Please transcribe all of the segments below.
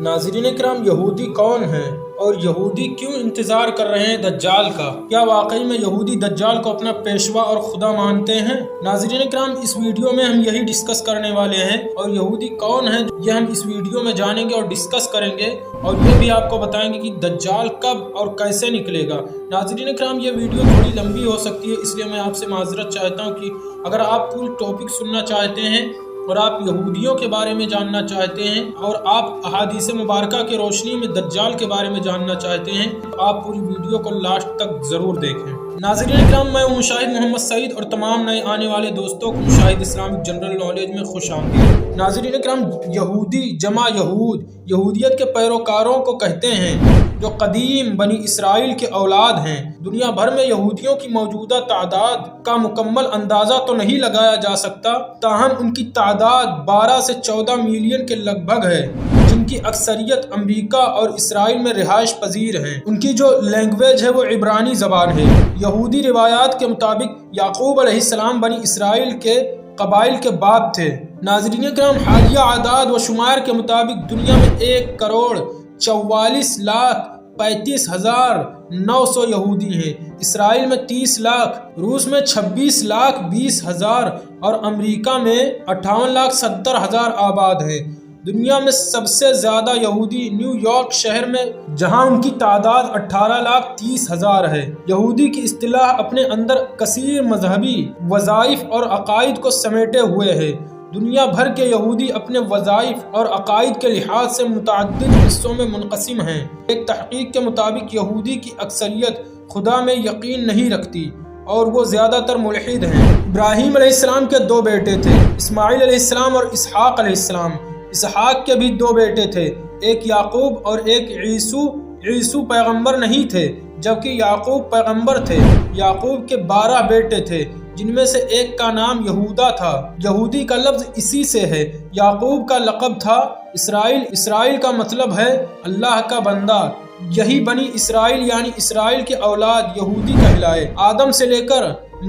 ناظرین کرام، یہودی کون ہیں اور یہودی کیوں انتظار کر رہے ہیں دجال کا؟ کیا واقعی میں یہودی دجال کو اپنا پیشوا اور خدا مانتے ہیں؟ ناظرین کرام، اس ویڈیو میں ہم یہی ڈسکس کرنے والے ہیں، اور یہودی کون ہیں یہ ہم اس ویڈیو میں جانیں گے اور ڈسکس کریں گے، اور یہ بھی آپ کو بتائیں گے کہ دجال کب اور کیسے نکلے گا۔ ناظرین کرام، یہ ویڈیو تھوڑی لمبی ہو سکتی ہے، اس لیے میں آپ سے معذرت چاہتا ہوں کہ اگر آپ پوری ٹاپک سننا چاہتے ہیں اور آپ یہودیوں کے بارے میں جاننا چاہتے ہیں اور آپ احادیث مبارکہ کی روشنی میں دجال کے بارے میں جاننا چاہتے ہیں تو آپ پوری ویڈیو کو لاسٹ تک ضرور دیکھیں۔ ناظرین کرام، میں مشاہد محمد سعید اور تمام نئے آنے والے دوستوں کو مشاہد اسلامک جنرل نالج میں خوش آمدید۔ ناظرین کرام، یہودی جمع یہود یہودیت کے پیروکاروں کو کہتے ہیں جو قدیم بنی اسرائیل کے اولاد ہیں۔ دنیا بھر میں یہودیوں کی موجودہ تعداد کا مکمل اندازہ تو نہیں لگایا جا سکتا، تاہم ان کی تعداد 12 سے 14 ملین کے لگ بھگ ہے، جن کی اکثریت امریکہ اور اسرائیل میں رہائش پذیر ہیں۔ ان کی جو لینگویج ہے وہ عبرانی زبان ہے۔ یہودی روایات کے مطابق یعقوب علیہ السلام بنی اسرائیل کے قبائل کے باپ تھے۔ ناظرین کرام، حالیہ اعداد و شمار کے مطابق دنیا میں 1,44,35,900 یہودی ہیں۔ اسرائیل میں 30 لاکھ، روس میں 26,20,000 اور امریکہ میں 58,70,000 آباد ہیں۔ دنیا میں سب سے زیادہ یہودی نیو یارک شہر میں، جہاں ان کی تعداد 18,30,000 ہے۔ یہودی کی اصطلاح اپنے اندر کثیر مذہبی وظائف اور عقائد کو سمیٹے ہوئے ہے۔ دنیا بھر کے یہودی اپنے وظائف اور عقائد کے لحاظ سے متعدد حصوں میں منقسم ہیں۔ ایک تحقیق کے مطابق یہودی کی اکثریت خدا میں یقین نہیں رکھتی اور وہ زیادہ تر ملحد ہیں۔ ابراہیم علیہ السلام کے 2 بیٹے تھے، اسماعیل علیہ السلام اور اسحاق علیہ السلام۔ اسحاق کے بھی 2 بیٹے تھے، ایک یعقوب اور ایک عیسو۔ عیسو پیغمبر نہیں تھے جبکہ یعقوب پیغمبر تھے۔ یعقوب کے 12 بیٹے تھے، جن میں سے ایک کا نام یہودا تھا۔ یہودی کا لفظ اسی سے ہے۔ یعقوب کا لقب تھا اسرائیل۔ اسرائیل کا مطلب ہے اللہ کا بندہ۔ یہی بنی اسرائیل یعنی اسرائیل کے اولاد یہودی کہلائے۔ آدم سے لے کر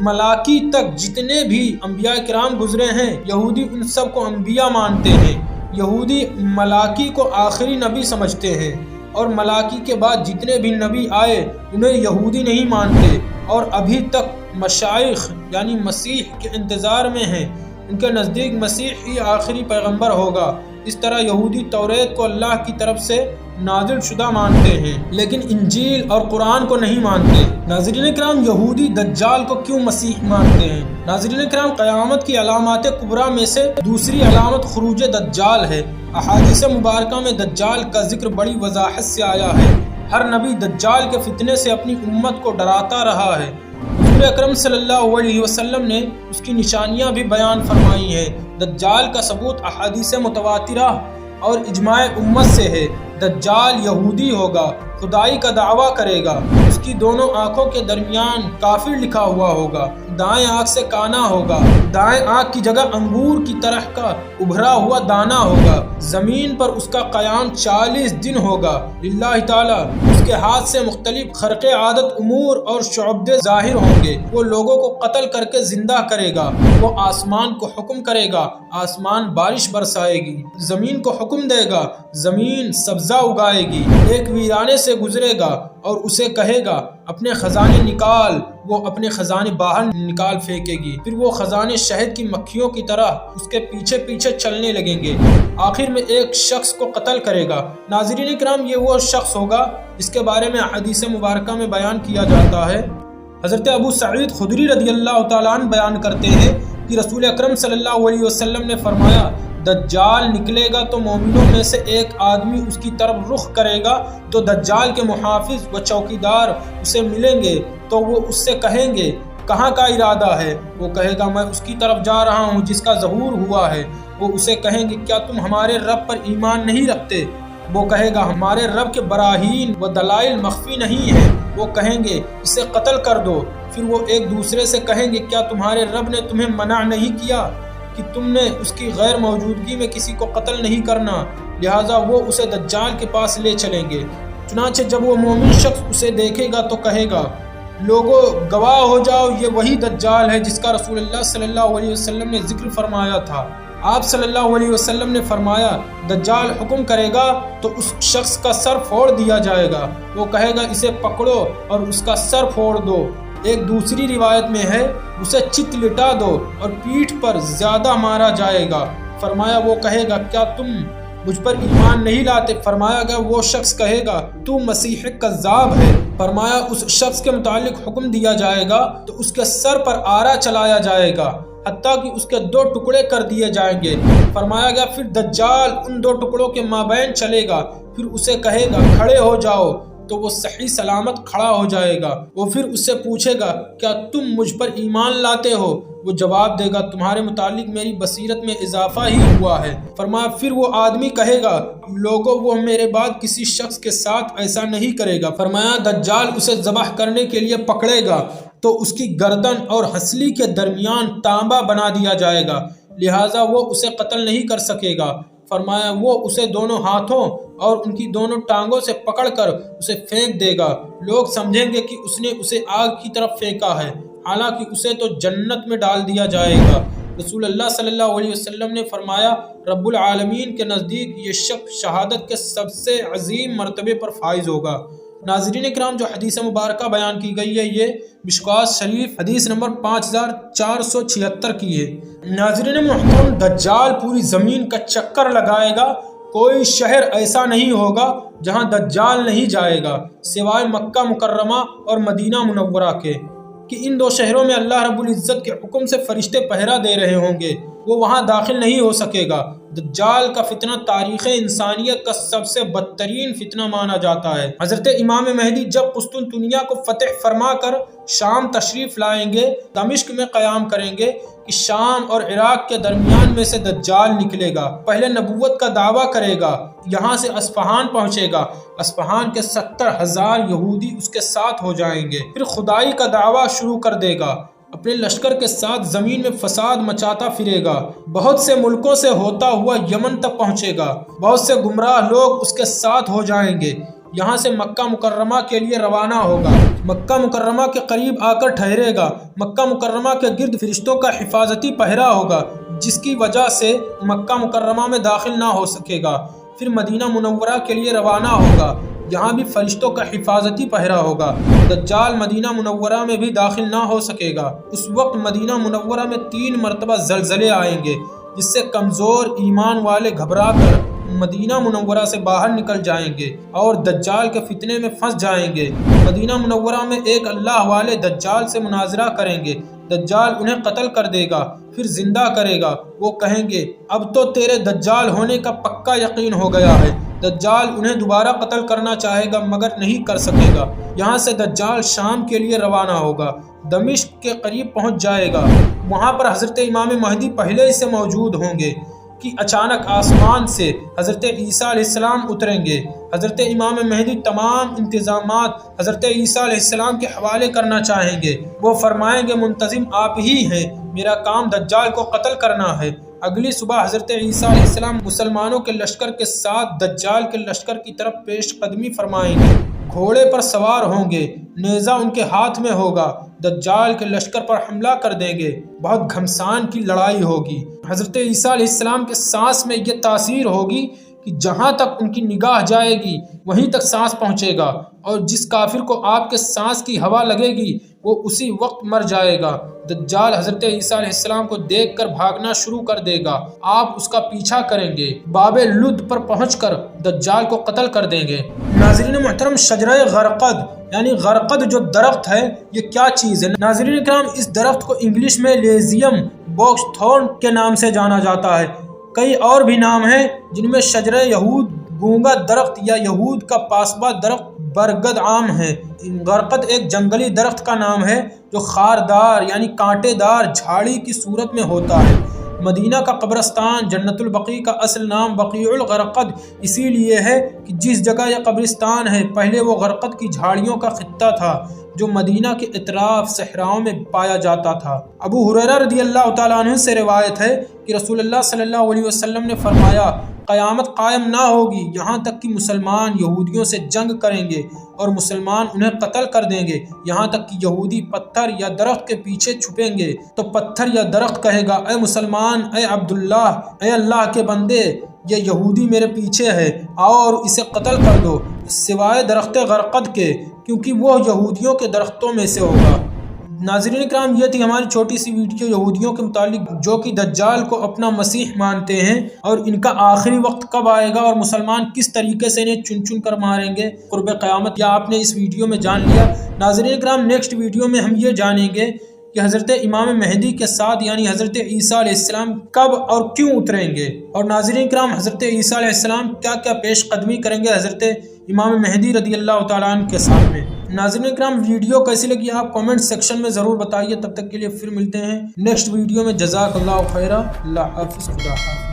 ملاکی تک جتنے بھی انبیاء کرام گزرے ہیں، یہودی ان سب کو انبیاء مانتے ہیں۔ یہودی ملاکی کو آخری نبی سمجھتے ہیں، اور ملاکی کے بعد جتنے بھی نبی آئے انہیں یہودی نہیں مانتے، اور ابھی تک مشائخ یعنی مسیح کے انتظار میں ہیں۔ ان کے نزدیک مسیح ہی آخری پیغمبر ہوگا۔ اس طرح یہودی توریت کو اللہ کی طرف سے نازل شدہ مانتے ہیں، لیکن انجیل اور قرآن کو نہیں مانتے۔ ناظرین کرام، یہودی دجال کو کیوں مسیح مانتے ہیں؟ ناظرین کرام، قیامت کی علامات کبریٰ میں سے دوسری علامت خروج دجال ہے۔ احادیث مبارکہ میں دجال کا ذکر بڑی وضاحت سے آیا ہے۔ ہر نبی دجال کے فتنے سے اپنی امت کو ڈراتا رہا ہے۔ حضور اکرم صلی اللہ علیہ وسلم نے اس کی نشانیاں بھی بیان فرمائی ہیں۔ دجال کا ثبوت احادیث متواترہ اور اجماع امت سے ہے۔ دجال یہودی ہوگا، خدائی کا دعویٰ کرے گا، اس کی دونوں آنکھوں کے درمیان کافر لکھا ہوا ہوگا، دائیں آنکھ سے کانا ہوگا، دائیں آنکھ کی جگہ انگور کی طرح کا ابھرا ہوا دانا ہوگا، زمین پر اس کا قیام 40 دن ہوگا، للہ تعالیٰ اس کے ہاتھ سے مختلف خرق عادت امور اور شعبدے ظاہر ہوں گے۔ وہ لوگوں کو قتل کر کے زندہ کرے گا، وہ آسمان کو حکم کرے گا، آسمان بارش برسائے گی، زمین کو حکم دے گا، زمین سبزہ اگائے گی، ایک ویرانے سے گزرے گا اور اسے کہے گا اپنے خزانے نکال، وہ اپنے خزانے باہر نکال پھینکے گی، پھر وہ خزانے شہد کی مکھیوں کی طرح اس کے پیچھے پیچھے چلنے لگیں گے، آخر میں ایک شخص کو قتل کرے گا۔ ناظرین کرام، یہ وہ شخص ہوگا جس کے بارے میں حدیث مبارکہ میں بیان کیا جاتا ہے۔ حضرت ابو سعید خدری رضی اللہ تعالیٰ عنہ بیان کرتے ہیں کہ رسول اکرم صلی اللہ علیہ وسلم نے فرمایا، دجال نکلے گا تو مومنوں میں سے ایک آدمی اس کی طرف رخ کرے گا تو دجال کے محافظ و چوکیدار اسے ملیں گے تو وہ اس سے کہیں گے کہاں کا ارادہ ہے؟ وہ کہے گا میں اس کی طرف جا رہا ہوں جس کا ظہور ہوا ہے۔ وہ اسے کہیں گے کیا تم ہمارے رب پر ایمان نہیں رکھتے؟ وہ کہے گا ہمارے رب کے براہین و دلائل مخفی نہیں ہیں۔ وہ کہیں گے اسے قتل کر دو۔ پھر وہ ایک دوسرے سے کہیں گے کیا تمہارے رب نے تمہیں منع نہیں کیا کہ تم نے اس کی غیر موجودگی میں کسی کو قتل نہیں کرنا؟ لہٰذا وہ اسے دجال کے پاس لے چلیں گے۔ چنانچہ جب وہ مومن شخص اسے دیکھے گا تو کہے گا لوگوں گواہ ہو جاؤ، یہ وہی دجال ہے جس کا رسول اللہ صلی اللہ علیہ وسلم نے ذکر فرمایا تھا۔ آپ صلی اللہ علیہ وسلم نے فرمایا دجال حکم کرے گا تو اس شخص کا سر پھوڑ دیا جائے گا، وہ کہے گا اسے پکڑو اور اس کا سر پھوڑ دو۔ ایک دوسری روایت میں ہے اسے چت لٹا دو اور پیٹھ پر زیادہ مارا جائے گا۔ فرمایا وہ کہے گا کیا تم مجھ پر ایمان نہیں لاتے؟ فرمایا گیا وہ شخص کہے گا تو مسیح کذاب ہے۔ فرمایا اس شخص کے متعلق حکم دیا جائے گا تو اس کے سر پر آرا چلایا جائے گا حتیٰ کہ اس کے 2 ٹکڑے کر دیے جائیں گے۔ فرمایا گیا پھر دجال ان 2 ٹکڑوں کے مابین چلے گا، پھر اسے کہے گا کھڑے ہو جاؤ تو وہ صحیح سلامت کھڑا ہو جائے گا۔ وہ پھر اس سے پوچھے گا کیا تم مجھ پر ایمان لاتے ہو؟ وہ جواب دے گا تمہارے متعلق میری بصیرت میں اضافہ ہی ہوا ہے۔ فرمایا پھر وہ آدمی کہے گا لوگوں وہ میرے بعد کسی شخص کے ساتھ ایسا نہیں کرے گا۔ فرمایا دجال اسے ذبح کرنے کے لیے پکڑے گا تو اس کی گردن اور ہنسلی کے درمیان تانبا بنا دیا جائے گا، لہٰذا وہ اسے قتل نہیں کر سکے گا۔ فرمایا وہ اسے دونوں ہاتھوں اور ان کی دونوں ٹانگوں سے پکڑ کر اسے پھینک دے گا، لوگ سمجھیں گے کہ اس نے اسے آگ کی طرف پھینکا ہے، حالانکہ اسے تو جنت میں ڈال دیا جائے گا۔ رسول اللہ صلی اللہ علیہ وسلم نے فرمایا رب العالمین کے نزدیک یہ شخص شہادت کے سب سے عظیم مرتبے پر فائز ہوگا۔ ناظرین اکرام جو حدیث مبارکہ بیان کی گئی ہے یہ مشکوٰۃ شریف حدیث نمبر 5476 کی ہے۔ ناظرین محترم دجال پوری زمین کا چکر لگائے گا، کوئی شہر ایسا نہیں ہوگا جہاں دجال نہیں جائے گا سوائے مکہ مکرمہ اور مدینہ منورہ کے، کہ ان 2 شہروں میں اللہ رب العزت کے حکم سے فرشتے پہرا دے رہے ہوں گے، وہ وہاں داخل نہیں ہو سکے گا۔ دجال کا فتنہ تاریخ انسانیت کا سب سے بدترین فتنہ مانا جاتا ہے۔ حضرت امام مہدی جب قسطنطنیہ کو فتح فرما کر شام تشریف لائیں گے، دمشق میں قیام کریں گے کہ شام اور عراق کے درمیان میں سے دجال نکلے گا، پہلے نبوت کا دعویٰ کرے گا، یہاں سے اصفہان پہنچے گا، اصفہان کے 70,000 یہودی اس کے ساتھ ہو جائیں گے، پھر خدائی کا دعویٰ شروع کر دے گا، اپنے لشکر کے ساتھ زمین میں فساد مچاتا پھرے گا، بہت سے ملکوں سے ہوتا ہوا یمن تک پہنچے گا، بہت سے گمراہ لوگ اس کے ساتھ ہو جائیں گے، یہاں سے مکہ مکرمہ کے لیے روانہ ہوگا، مکہ مکرمہ کے قریب آ کر ٹھہرے گا، مکہ مکرمہ کے گرد فرشتوں کا حفاظتی پہرا ہوگا جس کی وجہ سے مکہ مکرمہ میں داخل نہ ہو سکے گا، پھر مدینہ منورہ کے لیے روانہ ہوگا، یہاں بھی فرشتوں کا حفاظتی پہرا ہوگا، دجال مدینہ منورہ میں بھی داخل نہ ہو سکے گا۔ اس وقت مدینہ منورہ میں 3 مرتبہ زلزلے آئیں گے جس سے کمزور ایمان والے گھبرا کر مدینہ منورہ سے باہر نکل جائیں گے اور دجال کے فتنے میں پھنس جائیں گے۔ مدینہ منورہ میں ایک اللہ والے دجال سے مناظرہ کریں گے، دجال انہیں قتل کر دے گا، پھر زندہ کرے گا، وہ کہیں گے اب تو تیرے دجال ہونے کا پکا یقین ہو گیا ہے۔ دجال انہیں دوبارہ قتل کرنا چاہے گا مگر نہیں کر سکے گا۔ یہاں سے دجال شام کے لیے روانہ ہوگا، دمشق کے قریب پہنچ جائے گا، وہاں پر حضرت امام مہدی پہلے ہی سے موجود ہوں گے کہ اچانک آسمان سے حضرت عیسیٰ علیہ السلام اتریں گے۔ حضرت امام مہدی تمام انتظامات حضرت عیسیٰ علیہ السلام کے حوالے کرنا چاہیں گے، وہ فرمائیں گے منتظم آپ ہی ہیں، میرا کام دجال کو قتل کرنا ہے۔ اگلی صبح حضرت عیسیٰ علیہ السلام مسلمانوں کے لشکر کے ساتھ دجال کے لشکر کی طرف پیش قدمی فرمائیں گے، گھوڑے پر سوار ہوں گے، نیزہ ان کے ہاتھ میں ہوگا، دجال کے لشکر پر حملہ کر دیں گے، بہت گھمسان کی لڑائی ہوگی۔ حضرت عیسیٰ علیہ السلام کے سانس میں یہ تاثیر ہوگی کہ جہاں تک ان کی نگاہ جائے گی وہیں تک سانس پہنچے گا، اور جس کافر کو آپ کے سانس کی ہوا لگے گی وہ اسی وقت مر جائے گا۔ دجال حضرت عیسیٰ علیہ السلام کو دیکھ کر بھاگنا شروع کر دے گا، آپ اس کا پیچھا کریں گے، باب لد پر پہنچ کر دجال کو قتل کر دیں گے۔ ناظرین محترم شجرہ غرقد یعنی غرقد جو درخت ہے یہ کیا چیز ہے؟ ناظرین اکرام اس درخت کو انگلش میں لیزیم باکس تھورن کے نام سے جانا جاتا ہے، کئی اور بھی نام ہیں جن میں شجرہ یہود، گونگا درخت یا یہود کا پاسبا درخت برگد عام ہے۔ غرقد ایک جنگلی درخت کا نام ہے جو خاردار یعنی کانٹے دار جھاڑی کی صورت میں ہوتا ہے۔ مدینہ کا قبرستان جنت البقیع کا اصل نام بقیع الغرقد اسی لیے ہے کہ جس جگہ یہ قبرستان ہے پہلے وہ غرقد کی جھاڑیوں کا خطہ تھا جو مدینہ کے اطراف صحراؤں میں پایا جاتا تھا۔ ابو ہریرہ رضی اللہ تعالیٰ عنہ سے روایت ہے کہ رسول اللہ صلی اللہ علیہ وسلم نے فرمایا قیامت قائم نہ ہوگی یہاں تک کہ مسلمان یہودیوں سے جنگ کریں گے اور مسلمان انہیں قتل کر دیں گے، یہاں تک کہ یہودی پتھر یا درخت کے پیچھے چھپیں گے تو پتھر یا درخت کہے گا اے مسلمان، اے عبداللہ، اے اللہ کے بندے، یہ یہودی میرے پیچھے ہے، آؤ اور اسے قتل کر دو، سوائے درخت غرقد کے، کیونکہ وہ یہودیوں کے درختوں میں سے ہوگا۔ ناظرین کرام، یہ تھی ہماری چھوٹی سی ویڈیو یہودیوں کے متعلق جو کہ دجال کو اپنا مسیح مانتے ہیں، اور ان کا آخری وقت کب آئے گا اور مسلمان کس طریقے سے انہیں چن چن کر ماریں گے قرب قیامت، یا آپ نے اس ویڈیو میں جان لیا۔ ناظرین کرام، نیکسٹ ویڈیو میں ہم یہ جانیں گے کہ حضرت امام مہدی کے ساتھ یعنی حضرت عیسیٰ علیہ السلام کب اور کیوں اتریں گے، اور ناظرین کرام حضرت عیسیٰ علیہ السلام کیا کیا پیش قدمی کریں گے حضرت امام مہدی رضی اللہ تعالیٰ عنہ کے سامنے۔ ناظرین کرام، ویڈیو کیسی لگی آپ کامنٹ سیکشن میں ضرور بتائیے۔ تب تک کے لیے پھر ملتے ہیں نیکسٹ ویڈیو میں۔ جزاک اللہ خیرہ، اللہ حافظ، خدا حافظ۔